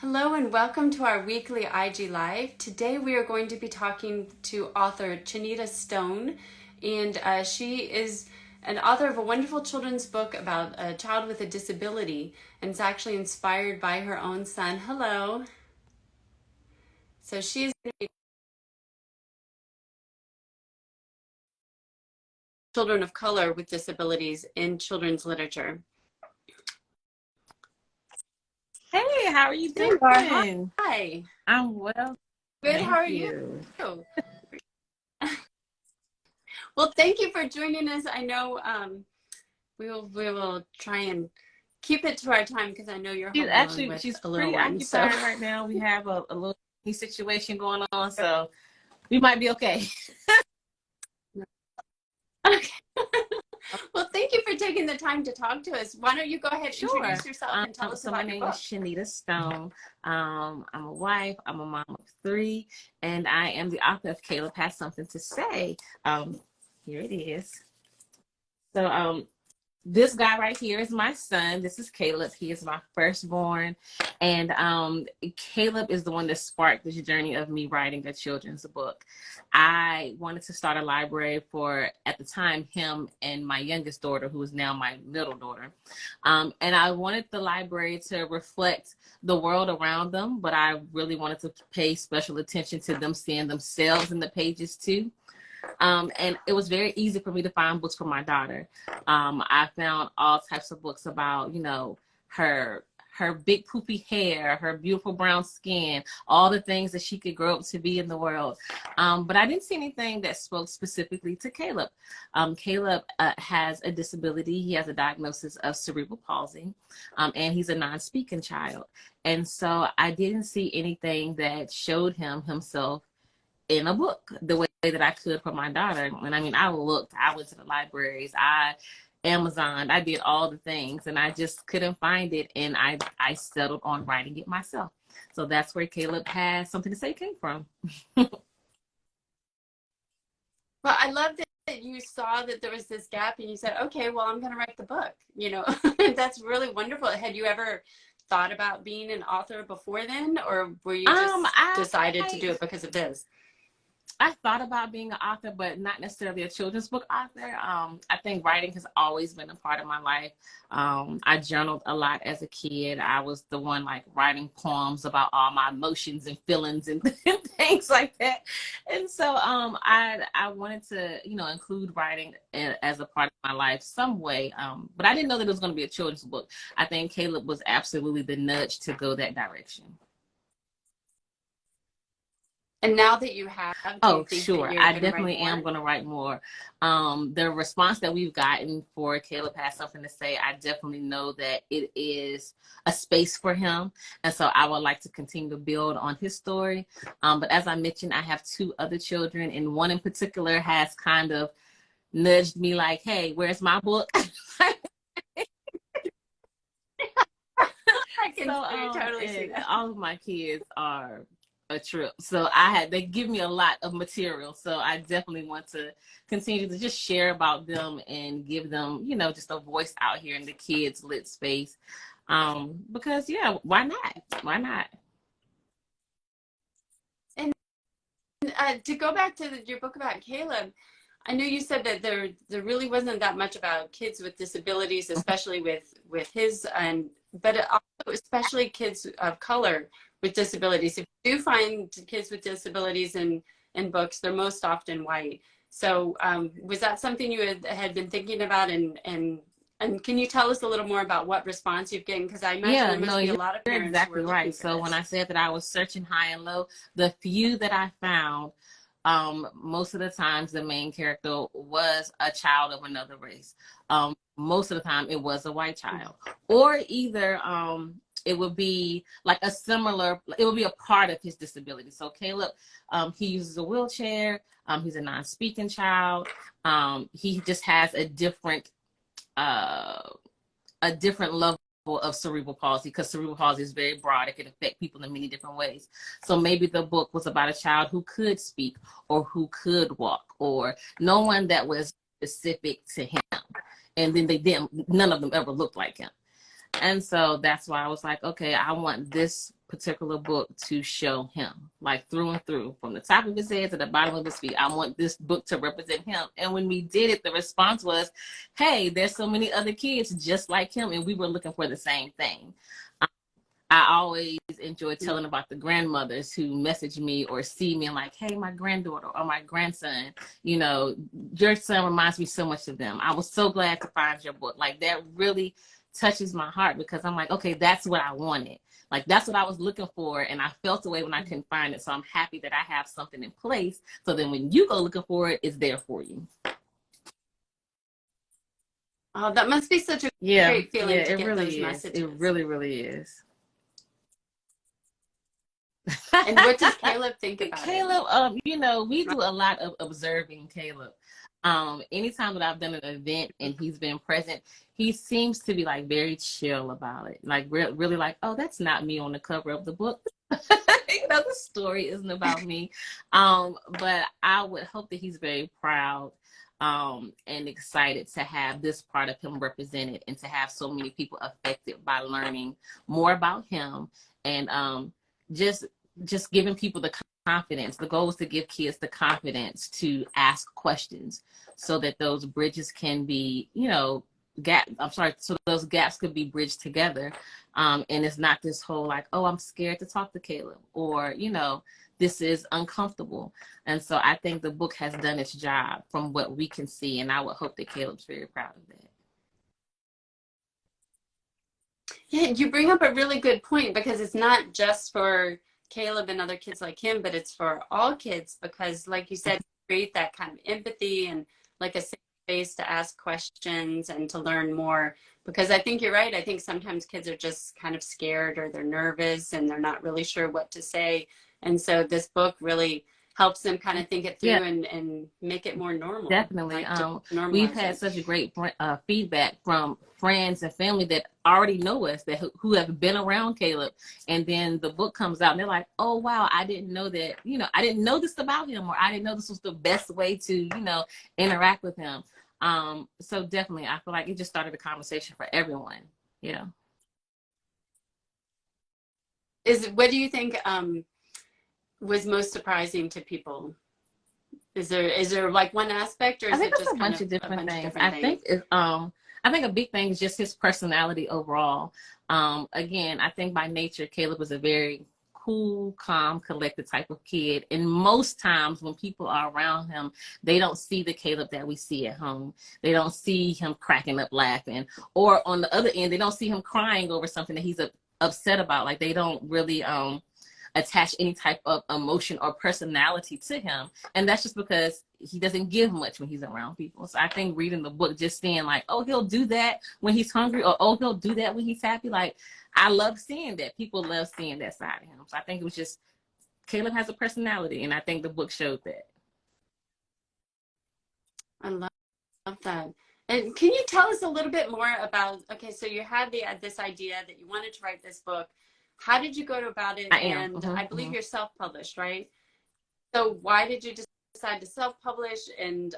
Hello and welcome to our weekly IG Live. Today we are going to be talking to author Chanita Stone, and she is an author of a wonderful children's book about a child with a disability, and it's actually inspired by her own son. Hello. So she is going to be children of color with disabilities in children's literature. Hey, how are you There you are. doing? Hi. I'm well. Good. How Thank are you? you. Well, thank you for joining us. I know we will try and keep it to our time because I know you're home alone with She's a little pretty one. So occupied right now. We have a little situation going on, so we might be okay. okay. Well, thank you for taking the time to talk to us. Why don't you go ahead and Sure. introduce yourself and tell us So my about your name is book. Chanita Stone. I'm a wife. I'm a mom of 3, and I am the author of Caleb Has Something to Say. Here it is. So this guy right here is my son. This is Caleb. He is my firstborn. And Caleb is the one that sparked this journey of me writing a children's book. I wanted to start a library for, at the time, him and my youngest daughter, who is now my middle daughter. And I wanted the library to reflect the world around them, but I really wanted to pay special attention to them seeing themselves in the pages too. And it was very easy for me to find books for my daughter. I found all types of books about, her big poofy hair, her beautiful brown skin, all the things that she could grow up to be in the world. But I didn't see anything that spoke specifically to Caleb. Caleb has a disability. He has a diagnosis of cerebral palsy, and he's a non-speaking child. And so I didn't see anything that showed him himself in a book the way that I could for my daughter. And I mean, I went to the libraries, I Amazon, I did all the things, and I just couldn't find it. And I settled on writing it myself. So that's where Caleb Has Something to Say came from. Well, I love that you saw that there was this gap and you said, okay, well, I'm going to write the book. That's really wonderful. Had you ever thought about being an author before then, or were you just decided to do it because of this? I thought about being an author, but not necessarily a children's book author. I think writing has always been a part of my life. I journaled a lot as a kid. I was the one like writing poems about all my emotions and feelings and things like that. And so I wanted to, include writing as a part of my life some way. But I didn't know that it was going to be a children's book. I think Caleb was absolutely the nudge to go that direction. And now that you have, do you think sure. that you're I going to write definitely am going to write more. The response that we've gotten for Caleb Has Something to Say, I definitely know that it is a space for him. And so I would like to continue to build on his story. But as I mentioned, I have 2 other children, and one in particular has kind of nudged me like, hey, where's my book? I can totally see that. All of my kids are a trip. So they give me a lot of material. So I definitely want to continue to just share about them and give them, just a voice out here in the kids lit space. Because why not? Why not? And to go back to your book about Caleb, I know you said that there really wasn't that much about kids with disabilities, especially with his, but also especially kids of color with disabilities. If you do find kids with disabilities in books, they're most often white. So was that something you had been thinking about, and can you tell us a little more about what response you've gotten? Because I imagine there must be a lot of parents exactly who are right. So when I said that I was searching high and low, the few that I found, most of the times the main character was a child of another race. Most of the time it was a white child, or either it would be like it would be a part of his disability. So Caleb, he uses a wheelchair. He's a non-speaking child. He just has a different level of cerebral palsy, because cerebral palsy is very broad. It can affect people in many different ways. So maybe the book was about a child who could speak or who could walk, or no one that was specific to him. And then none of them ever looked like him. And so that's why I was like, okay, I want this particular book to show him, like through and through, from the top of his head to the bottom of his feet. I want this book to represent him. And when we did it, the response was, hey, there's so many other kids just like him, and we were looking for the same thing. I always enjoy telling about the grandmothers who message me or see me and like, hey, my granddaughter or my grandson, you know, your son reminds me so much of them. I was so glad to find your book. Like, that really touches my heart, because I'm like, okay, that's what I wanted. Like, that's what I was looking for, and I felt away when I couldn't find it. So I'm happy that I have something in place, so then when you go looking for it, it's there for you. Oh, that must be such a great feeling to it get those really is. messages. It really, really is. And what does Caleb think about Caleb, it? you know, we do a lot of observing Caleb. Anytime that I've done an event and he's been present, he seems to be like very chill about it. Like really like, oh, that's not me on the cover of the book. You know, the story isn't about me. But I would hope that he's very proud and excited to have this part of him represented, and to have so many people affected by learning more about him, and just giving people the confidence. The goal is to give kids the confidence to ask questions, so that those bridges can be, you know, so those gaps could be bridged together. And it's not this whole like, oh, I'm scared to talk to Caleb, or, you know, this is uncomfortable. And so I think the book has done its job from what we can see, and I would hope that Caleb's very proud of that. Yeah, you bring up a really good point, because it's not just for Caleb and other kids like him, but it's for all kids, because like you said, create that kind of empathy and like a safe space to ask questions and to learn more. Because I think you're right. I think sometimes kids are just kind of scared, or they're nervous and they're not really sure what to say. And so this book really helps them kind of think it through, Yeah, and make it more normal. definitely. Like, just We've normalize had it. such a great feedback from friends and family that already know us, that who have been around Caleb, and then the book comes out and they're like, oh wow, I didn't know that, you know, I didn't know this about him, or I didn't know this was the best way to, you know, interact with him. So definitely, I feel like it just started a conversation for everyone. Yeah. What do you think was most surprising to people? Is there like one aspect, or I is think it it's just a kind bunch of of a different bunch of things. different things? I think a big thing is just his personality overall. Again, I think by nature, Caleb was a very cool, calm, collected type of kid. And most times when people are around him, they don't see the Caleb that we see at home. They don't see him cracking up laughing. Or on the other end, they don't see him crying over something that he's upset about. Like, they don't really attach any type of emotion or personality to him. And that's just because he doesn't give much when he's around people. So I think reading the book, just seeing like, oh, he'll do that when he's hungry, or oh, he'll do that when he's happy. Like, I love seeing that. People love seeing that side of him. So I think it was just, Caleb has a personality, and I think the book showed that. I love that. And can you tell us a little bit more about, okay, so you had this idea that you wanted to write this book. How did you go about it? I am. And I believe you're self-published, right? So why did you decide to self-publish? And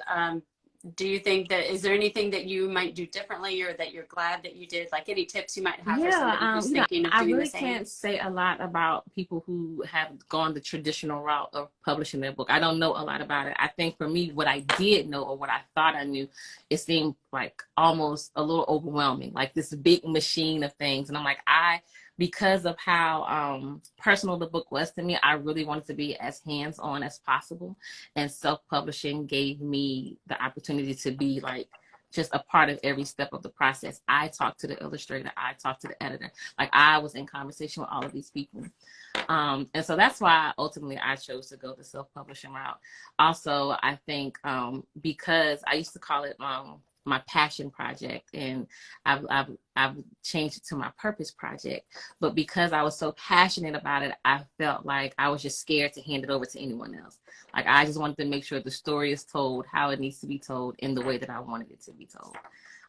do you think that, is there anything that you might do differently, or that you're glad that you did? Like, any tips you might have for Yeah, somebody who's you know, thinking of I doing the really same? can't say a lot about people who have gone the traditional route of publishing their book. I don't know a lot about it. I think for me, what I did know, or what I thought I knew, it seemed like almost a little overwhelming, like this big machine of things. And I'm like, because of how personal the book was to me, I really wanted to be as hands-on as possible. And self-publishing gave me the opportunity to be like just a part of every step of the process. I talked to the illustrator, I talked to the editor. Like, I was in conversation with all of these people. And so that's why ultimately I chose to go the self-publishing route. Also, I think because I used to call it my passion project, and I've changed it to my purpose project. But because I was so passionate about it, I felt like I was just scared to hand it over to anyone else. Like, I just wanted to make sure the story is told how it needs to be told, in the way that I wanted it to be told.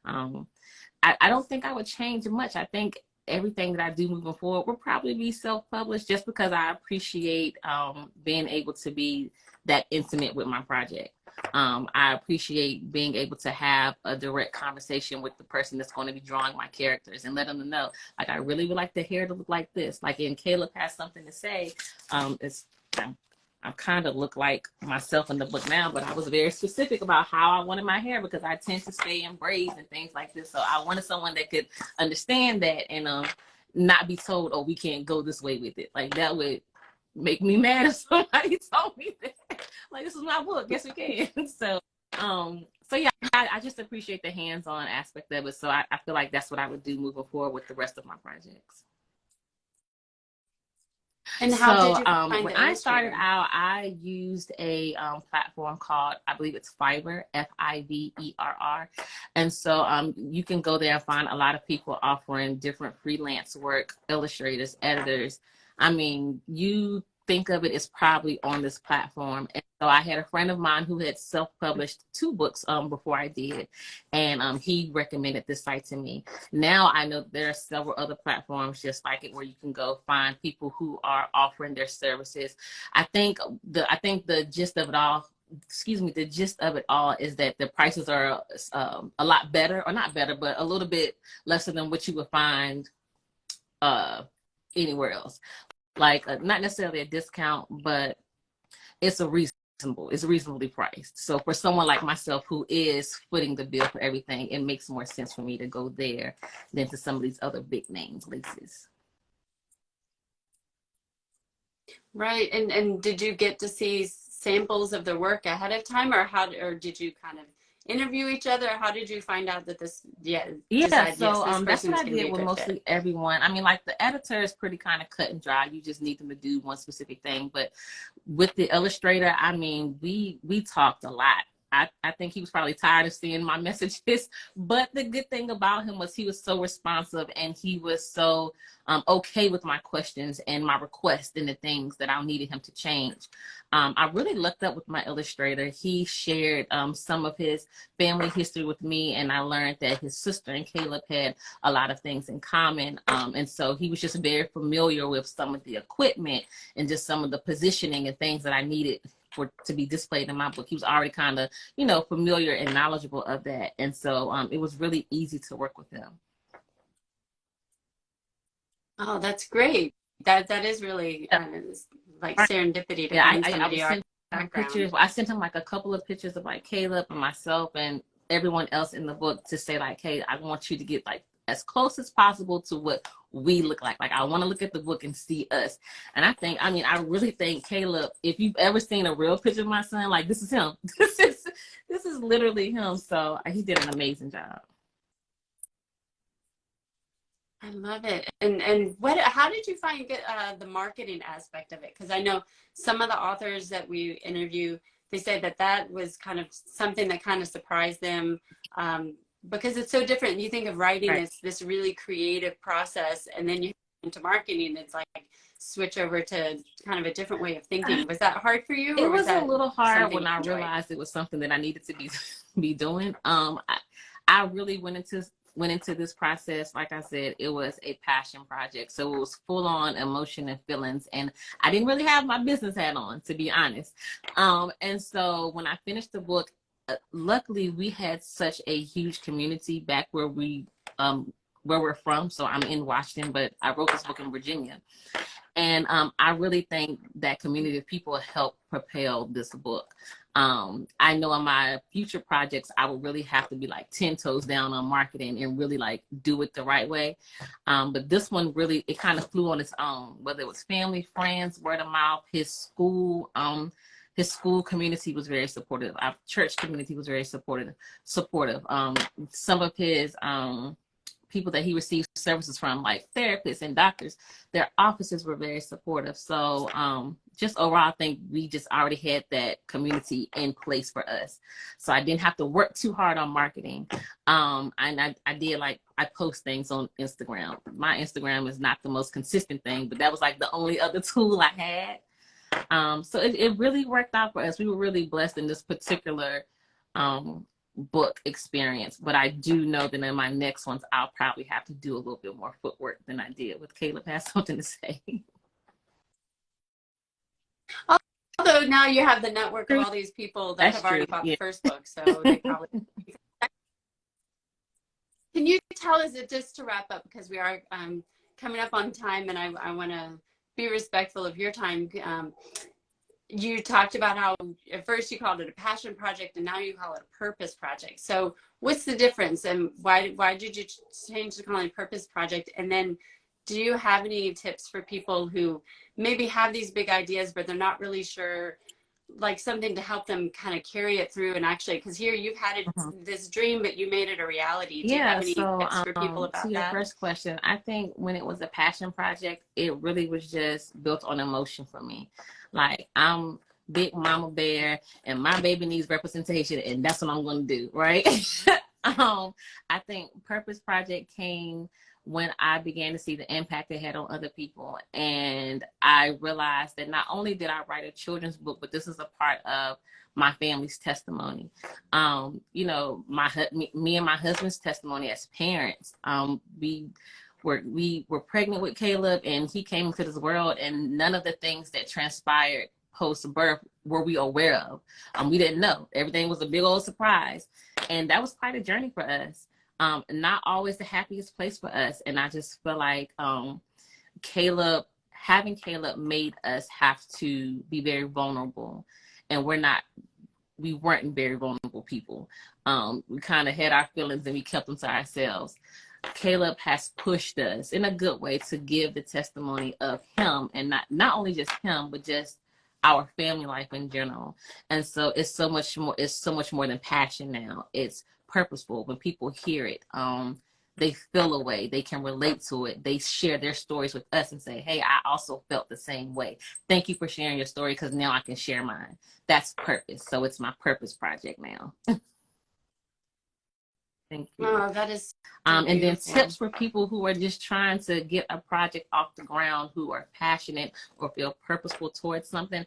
I don't think I would change much. I think everything that I do moving forward will probably be self-published, just because I appreciate being able to be that intimate with my project. I appreciate being able to have a direct conversation with the person that's going to be drawing my characters and let them know, like, I really would like the hair to look like this. Like, in Caleb Has Something to Say, it's, I kind of look like myself in the book now, but I was very specific about how I wanted my hair because I tend to stay in braids and things like this. So I wanted someone that could understand that and not be told, oh, we can't go this way with it. Like, that would make me mad if somebody told me that. Like, this is my book. Yes, we can. So yeah, I just appreciate the hands-on aspect of it. So I feel like that's what I would do moving forward with the rest of my projects. And how did So you find when the I started illustrator? out, I used a platform called, I believe it's Fiverr, Fiverr. And so you can go there and find a lot of people offering different freelance work, illustrators, editors. I mean, you think of it as probably on this platform. And so I had a friend of mine who had self-published 2 books before I did. And he recommended this site to me. Now I know there are several other platforms just like it where you can go find people who are offering their services. I think the gist of it all, the gist of it all is that the prices are a lot better, or not better, but a little bit lesser than what you would find anywhere else. Like not necessarily a discount, but it's reasonably priced. So for someone like myself who is footing the bill for everything, it makes more sense for me to go there than to some of these other big names leases. Right. And did you get to see samples of the work ahead of time, or did you kind of interview each other? Or how did you find out that Yeah, decide, yes, so this that's person what is I going to be did a with good fit? mostly everyone. I mean, like the editor is pretty kind of cut and dry. You just need them to do one specific thing. But with the illustrator, I mean, we talked a lot. I think he was probably tired of seeing my messages. But the good thing about him was he was so responsive and he was so okay with my questions and my requests and the things that I needed him to change. I really looked up with my illustrator. He shared some of his family history with me, and I learned that his sister and Caleb had a lot of things in common. And so he was just very familiar with some of the equipment and just some of the positioning and things that I needed for to be displayed in my book. He was already kind of, familiar and knowledgeable of that. And so it was really easy to work with him. Oh, that's great. That is really like serendipity to Yeah, find I somebody was our sending him background. pictures. I sent him like a couple of pictures of like Caleb and myself and everyone else in the book to say like, hey, I want you to get like as close as possible to what we look like. Like I want to look at the book and see us. And I really think Caleb, if you've ever seen a real picture of my son, like this is him. This is literally him. So he did an amazing job. I love it. And how did you find the marketing aspect of it? Because I know some of the authors that we interview, they say that was kind of something that kind of surprised them, because it's so different. You think of writing Right. as this really creative process, and then you into marketing, it's like switch over to kind of a different way of thinking. Was that hard for you, It or was was a that little hard something when you I enjoyed? realized it was something that I needed to be doing. I really went into this process. Like I said, it was a passion project, so it was full on emotion and feelings, and I didn't really have my business hat on, to be honest. And so when I finished the book, luckily we had such a huge community back where we're from. So I'm in Washington, but I wrote this book in Virginia. And I really think that community of people helped propel this book. I know in my future projects, I would really have to be like 10 toes down on marketing and really like do it the right way. But this one really, it kind of flew on its own, whether it was family, friends, word of mouth, his school community was very supportive. Our church community was very supportive. Some of his people that he received services from, like therapists and doctors, their offices were very supportive. So just overall, I think we just already had that community in place for us. So I didn't have to work too hard on marketing. And I did I post things on Instagram. My Instagram is not the most consistent thing, but that was like the only other tool I had. So it really worked out for us. We were really blessed in this particular book experience, but I do know that in my next ones I'll probably have to do a little bit more footwork than I did with Caleb Has Something to Say. Oh, Although now you have the network of all these people that That's have already true. bought the Yeah. first book, so they probably. Can you tell us, just to wrap up, because we are coming up on time, and I want to be respectful of your time. You talked about how at first you called it a passion project, and now you call it a purpose project. So what's the difference, and why did you change the calling purpose project? And then do you have any tips for people who maybe have these big ideas, but they're not really sure, like something to help them kind of carry it through? And actually, because here you've had this dream, but you made it a reality. Do you have Yeah, any so tips for people to about your that? first question, I think when it was a passion project, it really was just built on emotion for me. Like, I'm big mama bear and my baby needs representation, and that's what I'm going to do, right? I think purpose project came when I began to see the impact it had on other people, and I realized that not only did I write a children's book, but this is a part of my family's testimony. You know, me and my husband's testimony as parents. We were pregnant with Caleb, and he came into this world, and none of the things that transpired post birth were we aware of. We didn't know. Everything was a big old surprise, and that was quite a journey for us. Not always the happiest place for us, and I just feel like having Caleb made us have to be very vulnerable, and we weren't very vulnerable people. We kind of had our feelings and we kept them to ourselves. Caleb has pushed us in a good way to give the testimony of him, and not only just him, but just our family life in general. And so it's so much more than passion now. It's purposeful. When people hear it, they feel a way, they can relate to it, they share their stories with us and say, hey, I also felt the same way. Thank you for sharing your story, because now I can share mine. That's purpose. So it's my purpose project now. Thank you. Oh, that is so And then beautiful. tips for people who are just trying to get a project off the ground, who are passionate or feel purposeful towards something.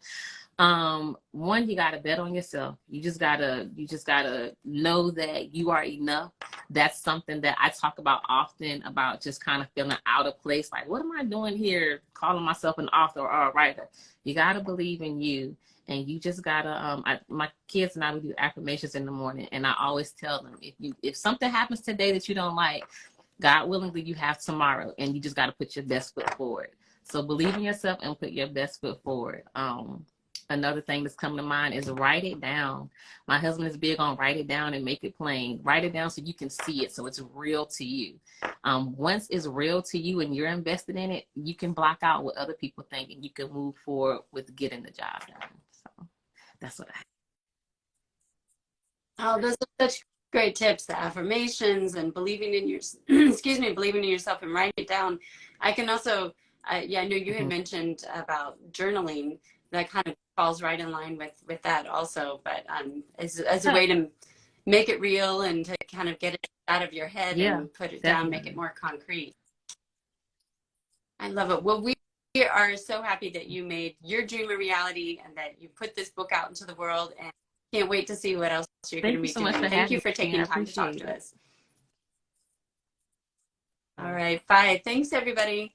One, you gotta bet on yourself. You just gotta know that you are enough. That's something that I talk about often, about just kind of feeling out of place. Like, what am I doing here calling myself an author or a writer? You gotta believe in you. And you just gotta, my kids and I, we do affirmations in the morning, and I always tell them, if something happens today that you don't like, God willingly, you have tomorrow, and you just gotta put your best foot forward. So believe in yourself and put your best foot forward. Another thing that's coming to mind is write it down. My husband is big on write it down and make it plain. Write it down so you can see it, so it's real to you. Once it's real to you and you're invested in it, you can block out what other people think, and you can move forward with getting the job done. So that's what I. Oh, those are such great tips, the affirmations and believing in your, excuse me, believing in yourself and writing it down. I can also, yeah, I know you had mentioned about journaling. That kind of falls right in line with that also, but as a way to make it real and to kind of get it out of your head Yeah, and put it down, make definitely. it more concrete. I love it. Well, we are so happy that you made your dream a reality and that you put this book out into the world, and can't wait to see what else you're going Thank to you be so much doing. for Thank you having for me. I taking time to talk appreciate to it. us. All right. Bye. Thanks, everybody.